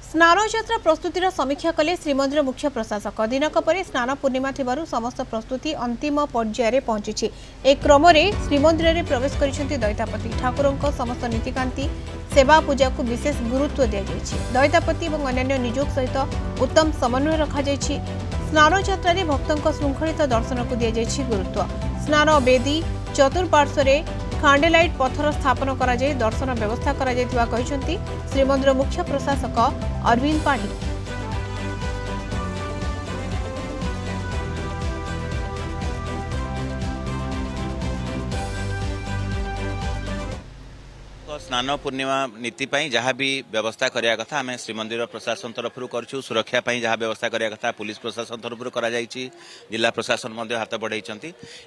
स्नानयात्रा प्रस्तुतिर समीक्षा कले श्रीमंदिर मुख्य प्रशासक दिनक पर स्नान पूर्णिमा थिबारु समस्त प्रस्तुति अंतिम पर्यायर पहुंची। एक क्रम श्रीमंदिर में प्रवेश कर दैतापति ठाकुर समस्त नीतिकांति सेवा पूजा को विशेष गुरुत्व दी जाएगी। दैतापति और अन्य निजोग सहित उत्तम समन्वय रखा स्नानयात्रा भक्तों श्रृंखलित दर्शन को दी जाएगी गुरुत्व। स्नान बेदी चतुर्पार्श्वे खांडेलाइट पत्थर स्थापन करा जाय दर्शन व्यवस्था करा जायतिबा कहिसंती श्रीमंदिर मुख्य प्रशासक अरविंद पाढ़ी। स्नान पूर्णिमा नीति जहाँ भी व्यवस्था करिया कथा आम श्रीमंदिर प्रशासन तरफ करूँ। सुरक्षा जहाँ व्यवस्था करिया कथा पुलिस प्रशासन तरफ करा जायछि। जिला प्रशासन हाथ बढ़ाई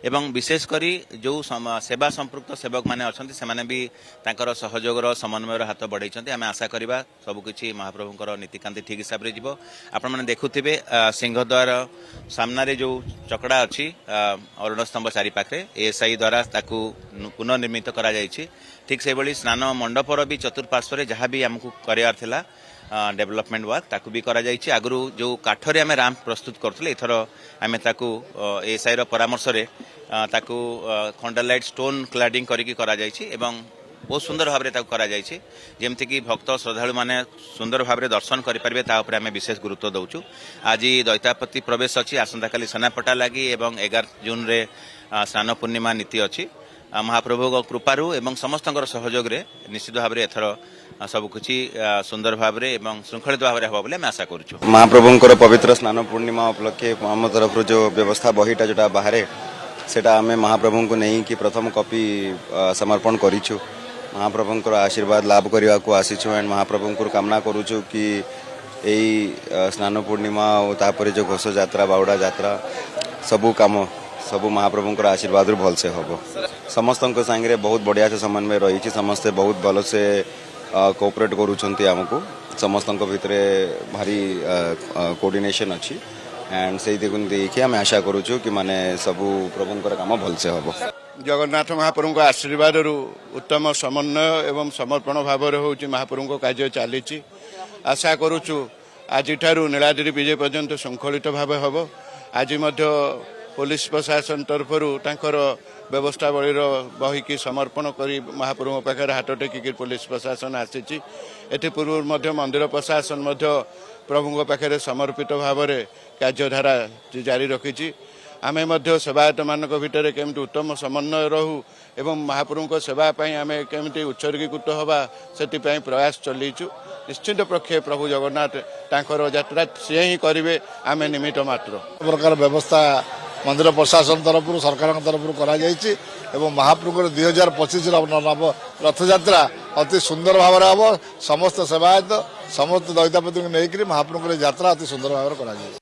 एवं विशेषकर जो सेवा संपृक्त सेवक मैंने अच्छा से भी तांकर सहयोगर समन्वयर हाथ बढ़ाई। आम आशा करवा सबकि महाप्रभुंर नीतिकांति ठीक हिसाब से जीव। आपण मैंने देखुवे सिंहद्वार सामने जो चकड़ा अच्छी अरुण स्तंभ चारिपाखे एएसआई द्वारा पुनर्निर्मित करा जायछि। ठीक से भली स्नान मंडपर भी चतुर्पार्श्वे जहाँ भी आमको करार थिला डेवलपमेंट वर्क ताकू भी करा जायछि। आगु जो काठरे आम राम प्रस्तुत करथले एथर आम ताकू एएसआई रो परामर्श रे ताकू खंडलाइट स्टोन क्लाडिंग करिकि करा जायछि एवं बहुत सुंदर भाव में करा जायछि। जेमति कि भक्त श्रद्धालु माने सुंदर भाव में दर्शन करि परिबे ता ऊपर आम विशेष गुरुत्व दउछु। आज दैतापति प्रवेश अछि, आसंता काली सेनापटा लागि एवं 11 जून रे स्नान पूर्णिमा नीति अछि। महाप्रभु कृपारू एवं समस्त सहयोग रे निश्चित भाव में एथर सबकि सुंदर भाव में श्रृंखलित भाव में हम बोले आशा करूँ। महाप्रभुंर पवित्र स्नान पूर्णिमा उपलक्षे आम तरफ जो व्यवस्था बहीटा जोटा बाहर सेटा आम महाप्रभु को नहीं कि प्रथम कॉपी समर्पण करूँ। महाप्रभुंर आशीर्वाद लाभ करने को आसीचु एंड महाप्रभुंर कामना करूँ कि यही स्नान पूर्णिमा और तापर जो घोष यात्रा बाहुड़ा यात्रा सबू काम सबू महाप्रभुंर आशीर्वाद भलसे हम समस्त सांगे बहुत बढ़िया से समन्वय रही। समस्ते बहुत भल से कोऑपरेट करूछंती आमको समस्त भितर भारी कोऑर्डिनेशन अच्छी एंड से देखिए आम आशा करूँ कि माने सबू प्रभुंर काम भलसे हम। जगन्नाथ महाप्रभु आशीर्वाद उत्तम समन्वय एवं समर्पण भाव में महाप्रभु कार्य चली आशा करुचु आज नीलाद्रि विजय पर्यंत श्रृंखलित भाव हम। आज पुलिस प्रशासन तरफ व्यवस्थावली बही की समर्पण कर महाप्रभु पाखे हाथ टेकिक पुलिस प्रशासन आसी। पूर्व मंदिर प्रशासन प्रभु पाखे समर्पित भाव में कार्यधारा जारी रखी। आम सेवायत मान भर केमती उत्तम समन्वय रहू एवं महाप्रभु सेवाई आम केमती उत्सर्गीकृत हवा से प्रयास चलईचु। निश्चित पक्षे प्रभु जगन्नाथ तांकर यात्रा सी ही करेंगे आम निमित्त मात्र। प्रकार व्यवस्था मंदिर प्रशासन तरफ सरकार तरफ कर महाप्रभु 2025 नव रथयात्रा अति सुंदर भाव में हम। समस्त सेवायत समस्त दैतापति को लेकर महाप्रभु यात्रा अति सुंदर भाव में कर।